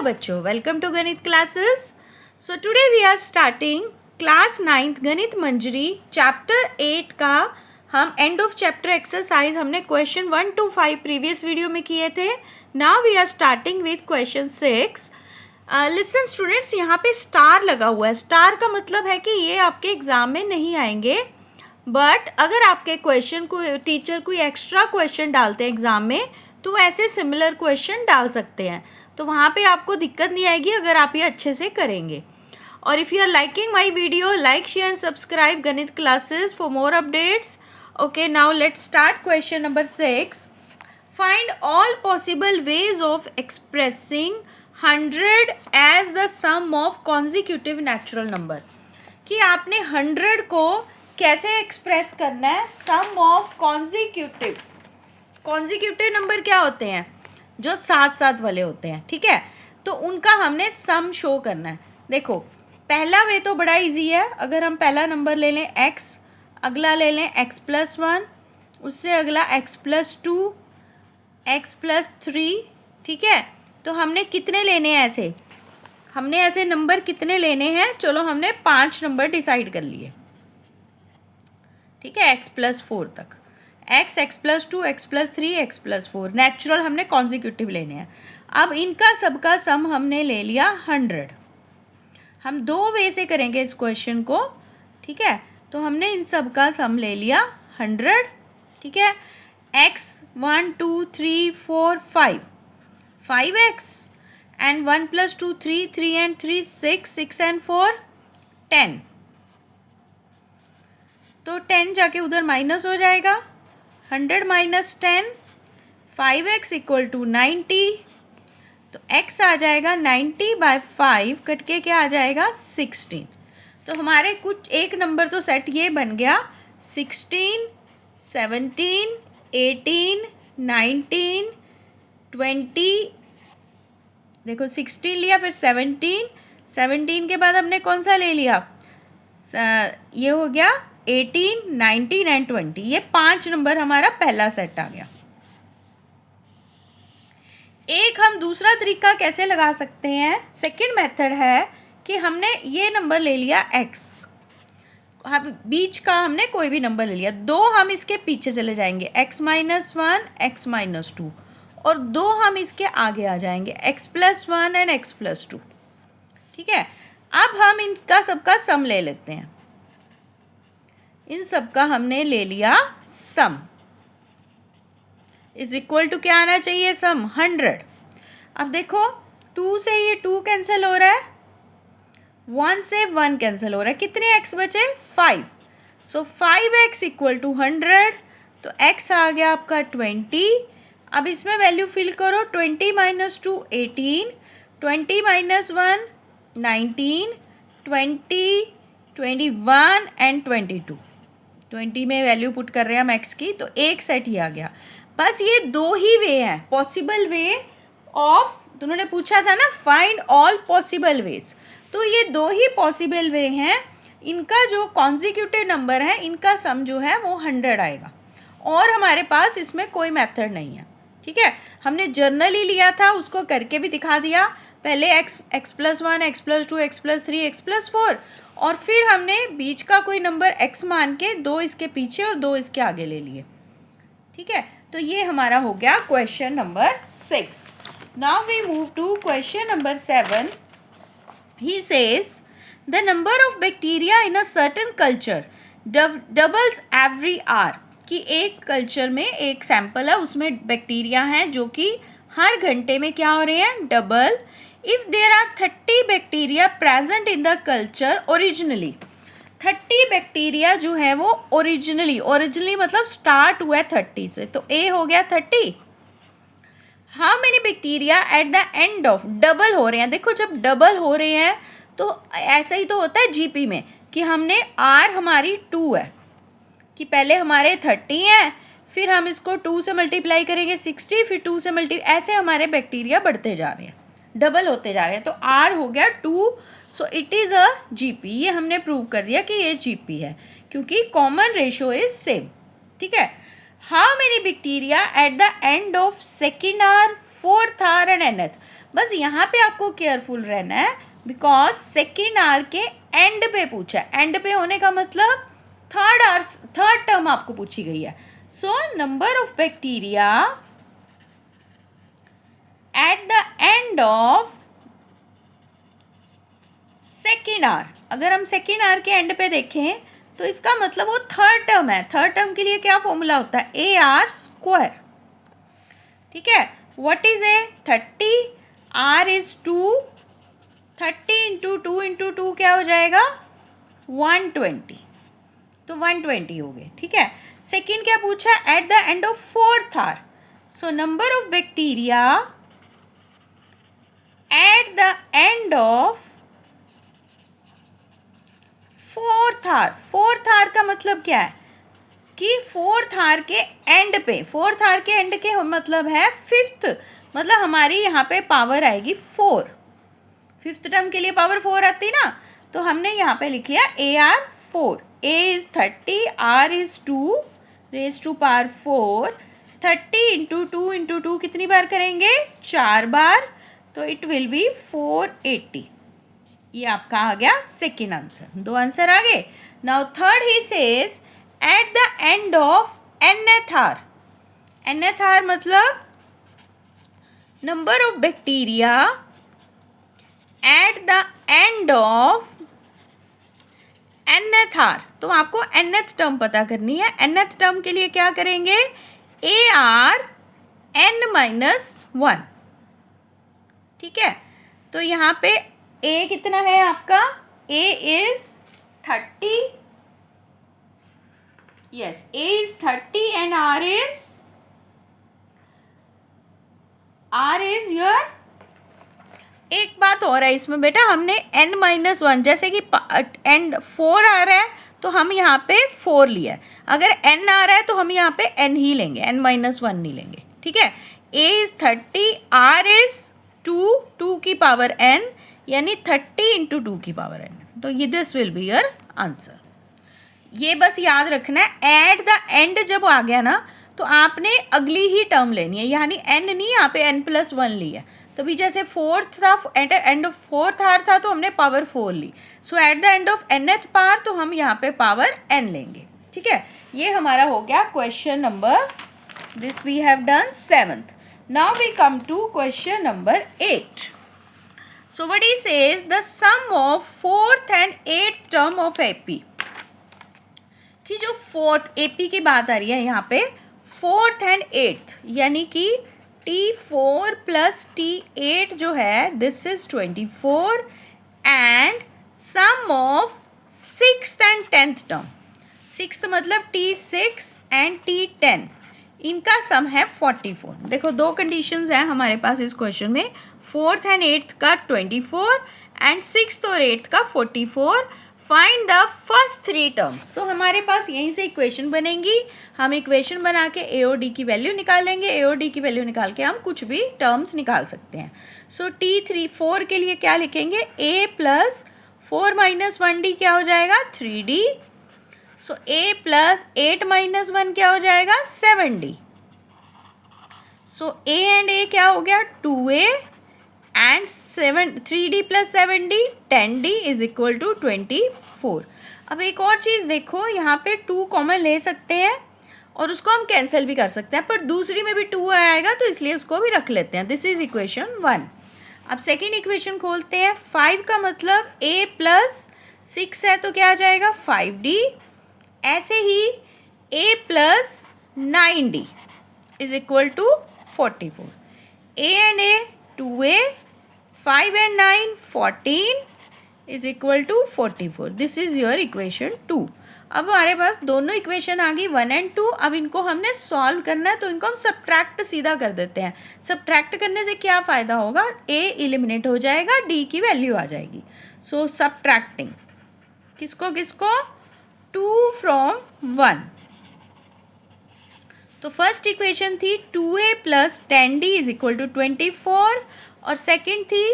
बच्चों, welcome to Ganit classes. So today we are starting class 9th Ganita Manjari chapter 8 का हम end of chapter exercise हमने question 1 to 5 previous video में किए थे। Now we are starting with question 6। Listen students, यहाँ पे स्टार लगा हुआ है। स्टार का मतलब है कि ये आपके एग्जाम में नहीं आएंगे, बट अगर आपके क्वेश्चन को टीचर कोई एक्स्ट्रा क्वेश्चन डालते हैं एग्जाम में तो ऐसे सिमिलर क्वेश्चन डाल सकते हैं, तो वहाँ पे आपको दिक्कत नहीं आएगी अगर आप ये अच्छे से करेंगे। और if you are liking my video, like share and subscribe Ganit classes for more updates. Okay, now let's start question number 6। Find all possible ways of expressing 100 as the sum of consecutive natural number. कि आपने 100 को कैसे express करना है सम of consecutive number क्या होते हैं, जो साथ साथ वाले होते हैं, ठीक है। तो उनका हमने सम शो करना है। देखो, पहला वे तो बड़ा इजी है। अगर हम पहला नंबर ले लें x, अगला ले लें x+1, उससे अगला x+2, x+3, ठीक है। तो हमने कितने लेने हैं ऐसे, हमने ऐसे नंबर कितने लेने हैं? चलो, हमने 5 नंबर डिसाइड कर लिए, ठीक है, x+4 तक। x, x+2, x+3, x+4 natural हमने कॉन्जिक्यूटिव लेने हैं। अब इनका सबका सम हमने ले लिया 100। हम दो वे से करेंगे इस क्वेश्चन को, ठीक है। तो हमने इन सब का सम ले लिया 100, ठीक है। x 1 2 3 4 5, 5x and 1 + 2 3, 3 and 3 6, 6 and 4 10। तो 10 जाके उधर माइनस हो जाएगा, 100 - 10, 5x = 90। तो x आ जाएगा 90/5, कट के क्या आ जाएगा 16। तो हमारे कुछ एक नंबर तो सेट ये बन गया 16, 17, 18, 19, 20। देखो 16 लिया, फिर 17 के बाद हमने कौन सा ले लिया, ये हो गया 18, 19 and 20। ये 5 नंबर हमारा पहला सेट आ गया। एक हम दूसरा तरीका कैसे लगा सकते हैं, सेकंड मेथड है कि हमने ये नंबर ले लिया x, हम बीच का हमने कोई भी नंबर ले लिया, 2 हम इसके पीछे चले जाएंगे x-1, x-2, और 2 हम इसके आगे आ जाएंगे x+1 एंड x+2, ठीक है। अब हम इनका सबका सम ले लेते हैं। इन सब का हमने ले लिया सम इज इक्वल टू क्या आना चाहिए, सम 100। अब देखो 2 से ये 2 कैंसिल हो रहा है, 1 से 1 कैंसिल हो रहा है, कितने x बचे 5। सो 5x = 100। तो x आ गया आपका 20। अब इसमें वैल्यू फिल करो, 20 - 2 18, 20 - 1 19, 20, 21 एंड 22। 20 में वैल्यू पुट कर रहे हैं हम x की, तो एक सेट ही आ गया। बस ये 2 ही वे हैं पॉसिबल वे ऑफ, उन्होंने पूछा था ना फाइंड ऑल पॉसिबल वेज, तो ये 2 ही पॉसिबल वे हैं। इनका जो कॉन्जिक्यूटिव नंबर है, इनका सम जो है वो 100 आएगा, और हमारे पास इसमें कोई मेथड नहीं है, ठीक है। हमने जर्नली लिया था, उसको करके भी दिखा दिया। पहले x+1, x+2, x+3, x+4, और फिर हमने बीच का कोई नंबर x मान के 2 इसके पीछे और 2 इसके आगे ले लिए, ठीक है। तो ये हमारा हो गया question number 6। Now we move to question number 7। He says the number of bacteria in a certain culture doubles every hour. कि एक कल्चर में एक सैंपल है, उसमें बैक्टीरिया हैं जो कि हर घंटे में क्या हो रहे हैं, double. If there are 30 bacteria present in the culture originally, 30 bacteria जो है वो ओरिजिनली मतलब स्टार्ट हुआ है 30 से, तो ए हो गया 30। How many bacteria at the end of, double हो रहे हैं। देखो, जब डबल हो रहे हैं तो ऐसा ही तो होता है जीपी में, कि हमने आर हमारी 2 है, कि पहले हमारे 30 हैं, फिर हम इसको 2 से मल्टीप्लाई करेंगे 60, फिर 2 से ऐसे हमारे बैक्टीरिया बढ़ते जा रहे हैं, डबल होते जा रहे हैं। तो आर हो गया 2, so it is a GP. ये हमने प्रूव कर दिया कि ये जीपी है, क्योंकि कॉमन रेशो इज सेम, ठीक है। How many bacteria at the end of second hour, fourth hour and nth, बस यहाँ पे आपको केयरफुल रहना है, बिकॉज सेकेंड आर के एंड पे पूछा है. एंड पे होने का मतलब थर्ड टर्म आपको पूछी गई है. So number of bacteria at the end of second hour. अगर हम सेकेंड आर के एंड पे देखें तो इसका मतलब वो थर्ड टर्म है. थर्ड टर्म के लिए क्या फॉर्मूला होता है? A R square. ठीक है. What is A? 30. R is 2. 30 into 2 into 2 क्या हो जाएगा? 120. तो 120 हो गए. ठीक है. सेकेंड क्या पूछा? At the end of fourth hour. So number of bacteria at the end of fourth hour. Fourth hour का मतलब क्या है? कि फोर्थ आर के एंड पे. फोर्थ आर के एंड के मतलब है फिफ्थ. मतलब हमारी यहाँ पे पावर आएगी 4. फिफ्थ टर्म के लिए पावर 4 आती ना, तो हमने यहाँ पे लिख लिया A R 4. A is 30, R is 2 raise to power 4. 30 into 2 into 2 कितनी बार करेंगे? 4 बार. तो इट विल बी 480. ये आपका आ गया सेकेंड आंसर. 2 आंसर आ गए. Now third he says at the end of nth hour. nth hour मतलब number of bacteria at the end of nth hour. तो आपको nth टर्म पता करनी है. nth टर्म के लिए क्या करेंगे? A R n-1. ठीक है. तो यहाँ पे ए कितना है आपका? A is 30. Yes, A is 30 and R is your. एक बात और है इसमें बेटा, हमने n-1 जैसे कि एंड 4 आ रहा है तो हम यहाँ पे 4 लिया है. अगर n आ रहा है तो हम यहाँ पे n ही लेंगे, n-1 नहीं लेंगे. ठीक है. a इज 30, r इज 2 की पावर n, यानी 30 इंटू 2 की पावर n. तो ये this will be your answer. ये बस याद रखना है, एट द एंड जब आ गया ना तो आपने अगली ही टर्म लेनी है, यानी n नहीं, यहाँ पे n+1 ली है. तभी जैसे फोर्थ था, at the end of fourth hour था तो हमने पावर 4 ली. So at the end of nth पार तो हम यहाँ पे पावर n लेंगे. ठीक है. ये हमारा हो गया question number, this we have done 7th. Now we come to question number 8. So what he says, the sum of 4th and 8th term of AP. कि जो 4th AP की बात आ रही है यहाँ पे, 4th and 8th यानी कि T4 प्लस T8 जो है, this is 24 and sum of 6th and 10th term. 6th मतलब T6 एंड T10, इनका सम है 44. देखो 2 कंडीशंस हैं हमारे पास इस क्वेश्चन में. 4th एंड 8th का 24 एंड 6th और 8th का 44. Find the first 3 terms. तो हमारे पास यहीं से इक्वेशन बनेंगी. हम इक्वेशन बना के ए और डी की वैल्यू निकालेंगे. ए और डी की वैल्यू निकाल के हम कुछ भी टर्म्स निकाल सकते हैं. सो T4 के लिए क्या लिखेंगे? a प्लस 4-1d क्या हो जाएगा? 3d. सो a प्लस 8-1 क्या हो जाएगा? 7d. So a and a क्या हो गया? 2a and 3d plus 7d 10d is equal to 24. अब एक और चीज़ देखो, यहाँ पे 2 कॉमन ले सकते हैं और उसको हम कैंसिल भी कर सकते हैं, पर दूसरी में भी 2 आएगा तो इसलिए उसको भी रख लेते हैं. This is equation 1. अब सेकेंड इक्वेशन खोलते हैं. 5 का मतलब a प्लस 6 है तो क्या आ जाएगा? 5d. ऐसे ही a plus 9d is equal to 44. a and a 2a, 5 and 9 14 is equal to 44. This is your equation 2. अब हमारे पास दोनों इक्वेशन आ गई 1 and 2. अब इनको हमने सॉल्व करना है तो इनको हम सब्ट्रैक्ट सीधा कर देते हैं. सब्ट्रैक्ट करने से क्या फ़ायदा होगा? a एलिमिनेट हो जाएगा, d की वैल्यू आ जाएगी. सो सब्ट्रैक्टिंग किसको किसको? 2 from 1. तो फर्स्ट इक्वेशन थी 2a plus 10d is equal to 24 और सेकंड थी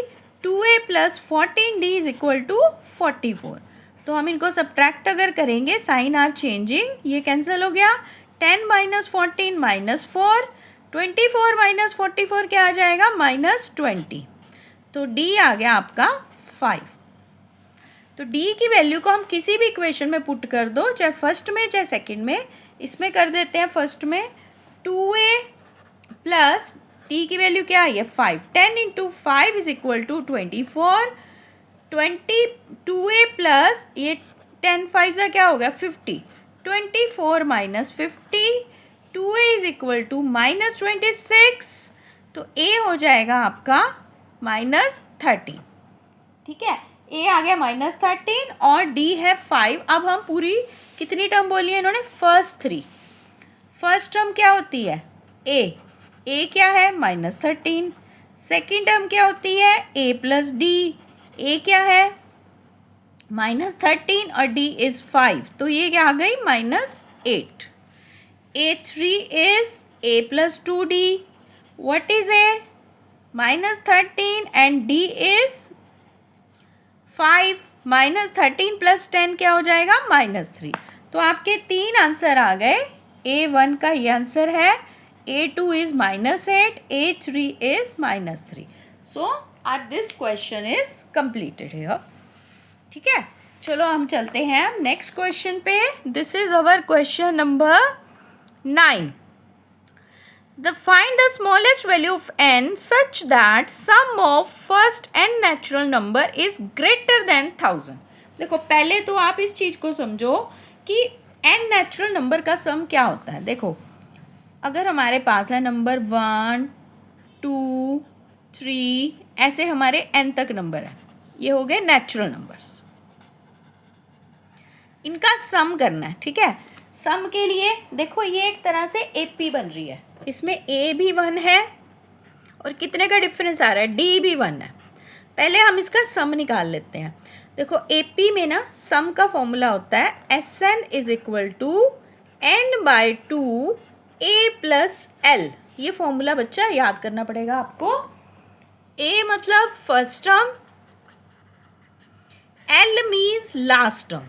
2a plus 14d is equal to 44. तो हम इनको सब्ट्रैक्ट अगर करेंगे, साइन आर चेंजिंग, ये कैंसिल हो गया. 10 माइनस 14 माइनस 4, 24 माइनस 44 क्या आ जाएगा? -20. तो डी आ गया आपका 5। तो डी की वैल्यू को हम किसी भी इक्वेशन में पुट कर दो, चाहे फर्स्ट में चाहे सेकंड में। इसमें कर देते हैं फर्स्ट में 2a प्लस डी की वैल्यू क्या आई है 5। 10 into 5 is equal to 24। 2a plus ये 10 5 का क्या हो गया 50। 24 minus 50, 2a is equal to -26। तो a हो जाएगा आपका -13। ठीक है, a आ गया -13 और d है 5। अब हम पूरी कितनी टर्म बोली है इन्होंने, फर्स्ट 3। फर्स्ट टर्म क्या होती है a क्या है -13। सेकेंड टर्म क्या होती है a प्लस डी। a क्या है -13 और d इज 5, तो ये क्या आ गई -8। a3 is a plus 2d। What is a -13 and d is 5। -13 plus 10 क्या हो जाएगा -3। तो आपके 3 आंसर आ गए। A1 का ये आंसर है, A2 is -8, A3 is -3। So this question is completed here. ठीक है, चलो हम चलते हैं नेक्स्ट क्वेश्चन पे। This is our question number 9। Find the smallest value of n such that sum of first n natural number is greater than 1000। देखो पहले तो आप इस चीज को समझो कि n नेचुरल नंबर का सम क्या होता है। देखो अगर हमारे पास है नंबर 1 2 3 ऐसे हमारे n तक नंबर है, ये हो गए नेचुरल नंबर्स। इनका सम करना है। ठीक है, सम के लिए देखो ये एक तरह से AP बन रही है। इसमें a भी 1 है और कितने का डिफरेंस आ रहा है d भी 1 है। पहले हम इसका सम निकाल लेते हैं। देखो AP में ना सम का फॉर्मूला होता है Sn is equal to n/2 a plus l। ये फॉर्मूला बच्चा याद करना पड़ेगा आपको। a मतलब first term, l means last term.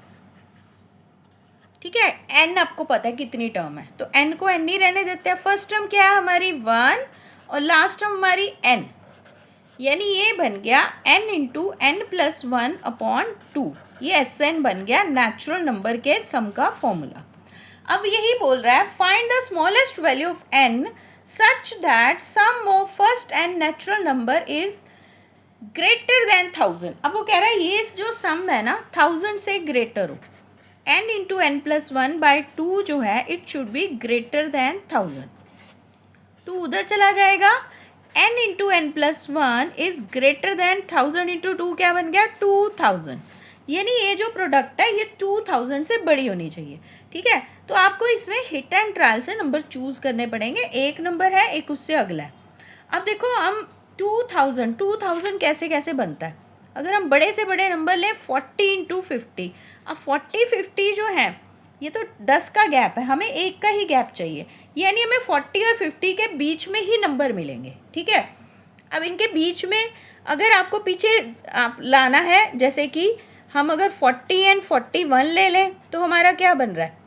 ठीक है, n आपको पता है कितनी टर्म है, तो n को n ही रहने देते हैं। फर्स्ट टर्म क्या है हमारी 1 और लास्ट टर्म हमारी n, यानी ये बन गया n into n plus 1 upon 2। ये Sn बन गया नेचुरल नंबर के सम का फॉर्मूला। अब यही बोल रहा है find the smallest value of n such that sum of first n natural number is greater than 1000। अब वो कह रहा है ये जो सम है ना 1000 से ग्रेटर हो। n इंटू n प्लस 1/2 जो है it should be greater than 1000। 2 उधर चला जाएगा। n into n plus 1 is greater than 1000 into 2 क्या बन गया 2000। यानी ये जो प्रोडक्ट है ये 2000 से बड़ी होनी चाहिए। ठीक है, तो आपको इसमें हिट एंड ट्रायल से नंबर चूज करने पड़ेंगे। एक नंबर है एक उससे अगला है। अब देखो हम 2000 कैसे कैसे बनता है। अगर हम बड़े से बड़े नंबर लें 40 इंटू 50। अब 40 50 जो है ये तो 10 का गैप है, हमें एक का ही गैप चाहिए, यानी हमें 40 और 50 के बीच में ही नंबर मिलेंगे। ठीक है, अब इनके बीच में अगर आपको पीछे आप लाना है, जैसे कि हम अगर 40 एंड 41 ले लें तो हमारा क्या बन रहा है,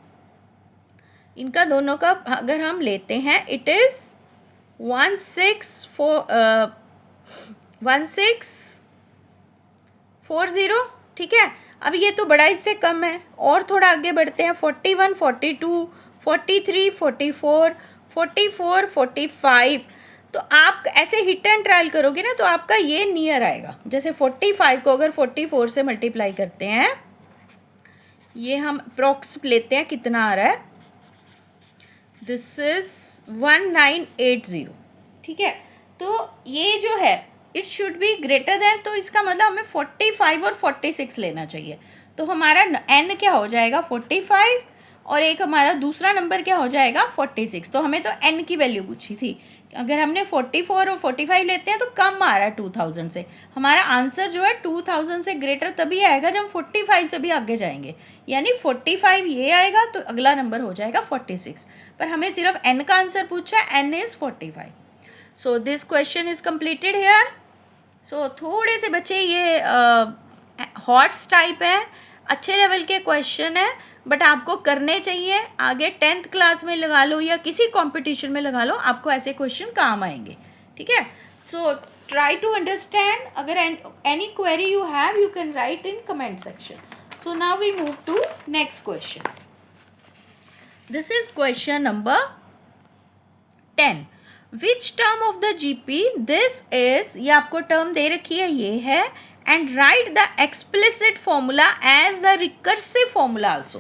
इनका दोनों का अगर हम लेते हैं इट इज़ 1640। ठीक है, अब ये तो बड़ा इससे कम है, और थोड़ा आगे बढ़ते हैं 41 42 43 44 44 45। तो आप ऐसे हिट एंड ट्रायल करोगे ना तो आपका ये नियर आएगा। जैसे 45 को अगर 44 से मल्टीप्लाई करते हैं, ये हम अप्रॉक्स लेते हैं कितना आ रहा है, दिस इज 1980। ठीक है, तो ये जो है it should be greater than, तो इसका मतलब हमें 45 और 46 लेना चाहिए। तो हमारा n क्या हो जाएगा 45 और एक हमारा दूसरा नंबर क्या हो जाएगा 46। तो हमें तो n की वैल्यू पूछी थी। अगर हमने 44 और 45 लेते हैं तो कम आ रहा है 2000 से। हमारा आंसर जो है 2000 से ग्रेटर तभी आएगा जब हम 45 से भी आगे जाएंगे, यानी 45 ये आएगा तो अगला नंबर हो जाएगा 46। पर हमें सिर्फ n का आंसर पूछा है, n is 45। So this question is completed here. सो थोड़े से बच्चे ये हॉट्स टाइप है, अच्छे लेवल के क्वेश्चन है, बट आपको करने चाहिए। आगे 10th क्लास में लगा लो या किसी कंपटीशन में लगा लो, आपको ऐसे क्वेश्चन काम आएंगे। ठीक है, सो try to understand. अगर any query you have, you can write in comment section. So now we move to next question. This is question number 10. Which term of the GP this is? ये आपको term दे रखी है, ये है. And write the explicit formula as the recursive formula also.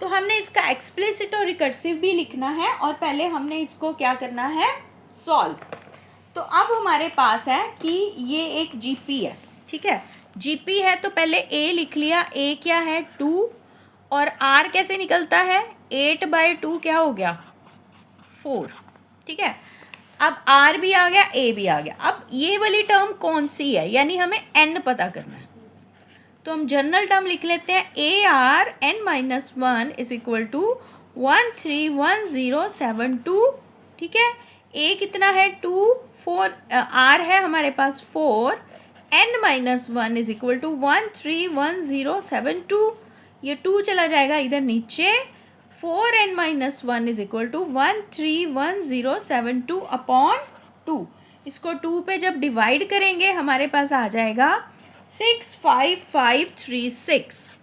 तो हमने इसका explicit और recursive भी लिखना है और पहले हमने इसको क्या करना है, solve. तो अब हमारे पास है कि ये एक GP है, ठीक है. GP है तो पहले A लिख लिया. A क्या है, 2, और R कैसे निकलता है, 8/2 क्या हो गया, 4, ठीक है. अब R भी आ गया, A भी आ गया. अब ये वाली टर्म कौन सी है, यानी हमें N पता करना है. तो हम जनरल टर्म लिख लेते हैं. ARn-1 इज इक्वल टू 131072, ठीक है. A कितना है, 2, 4, R है हमारे पास 4, n-1 इज इक्वल टू 131072. ये 2 चला जाएगा इधर नीचे. 4n-1 is equal to 131072 upon 2. इसको 2 पे जब डिवाइड करेंगे हमारे पास आ जाएगा 65536.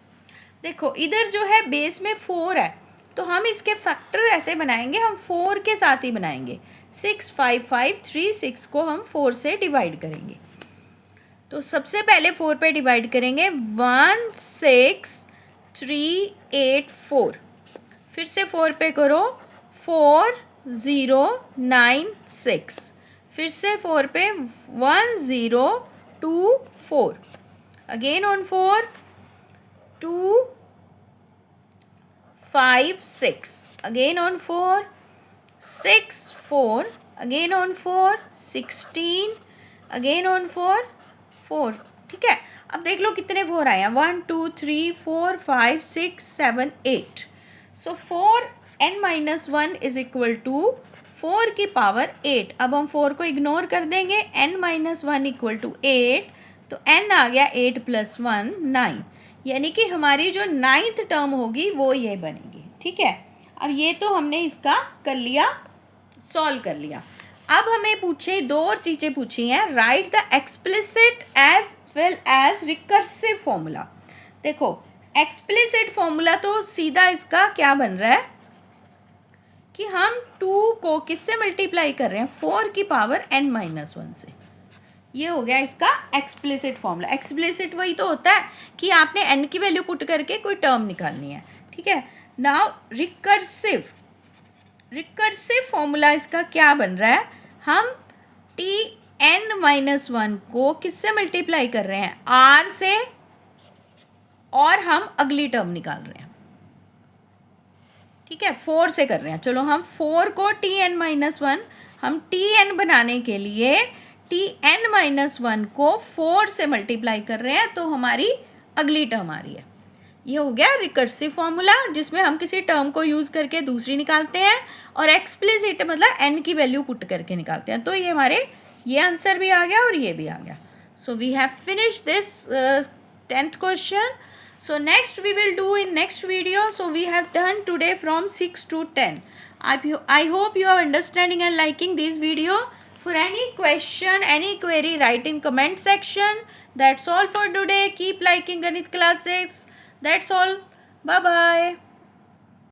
देखो इधर जो है बेस में 4 है तो हम इसके फैक्टर ऐसे बनाएंगे, हम 4 के साथ ही बनाएंगे. 65536 को हम 4 से डिवाइड करेंगे. तो सबसे पहले 4 पे डिवाइड करेंगे. 16384. फिर से 4 पे करो, 4096. फिर से 4 पे 1024. Again on 4, 256. Again on 4, 64. Again on 4, 16. Again on 4, 4, ठीक है. अब देख लो कितने 4 आए हैं, 1 2 3 4 5 6 7 8. सो 4n-1 इज इक्वल टू 4 की पावर 8. अब हम 4 को इग्नोर कर देंगे. n-1 इक्वल टू 8, तो n आ गया 8 + 1 9. यानी कि हमारी जो 9th टर्म होगी वो ये बनेगी, ठीक है. अब ये तो हमने इसका कर लिया, सॉल्व कर लिया. अब हमें पूछे 2 और चीज़ें पूछी हैं. Write the explicit as well as recursive formula. देखो एक्सप्लिसिट फॉर्मूला तो सीधा इसका क्या बन रहा है कि हम 2 को किससे मल्टीप्लाई कर रहे हैं, 4 की पावर n-1 से. ये हो गया इसका एक्सप्लिसिट फॉर्मूला. एक्सप्लिसिट वही तो होता है कि आपने n की वैल्यू पुट करके कोई टर्म निकालनी है, ठीक है. नाउ रिकर्सिव फॉर्मूला इसका क्या बन रहा है, हम Tn-1 को किससे मल्टीप्लाई कर रहे हैं, R से, और हम अगली टर्म निकाल रहे हैं, ठीक है. 4 से कर रहे हैं. चलो हम 4 को Tn-1, हम Tn बनाने के लिए Tn-1 को 4 से मल्टीप्लाई कर रहे हैं, तो हमारी अगली टर्म आ रही है. ये हो गया रिकर्सिव फॉर्मूला, जिसमें हम किसी टर्म को यूज़ करके दूसरी निकालते हैं, और एक्सप्लिसिट मतलब n की वैल्यू पुट करके निकालते हैं. तो ये हमारे ये आंसर भी आ गया और ये भी आ गया. So we have finished this 10th question. So next we will do in next video. So we have done today from 6 to 10. I hope you are understanding and liking this video. For any question, any query, write in comment section. That's all for today. Keep liking Ganit classes. That's all. Bye bye.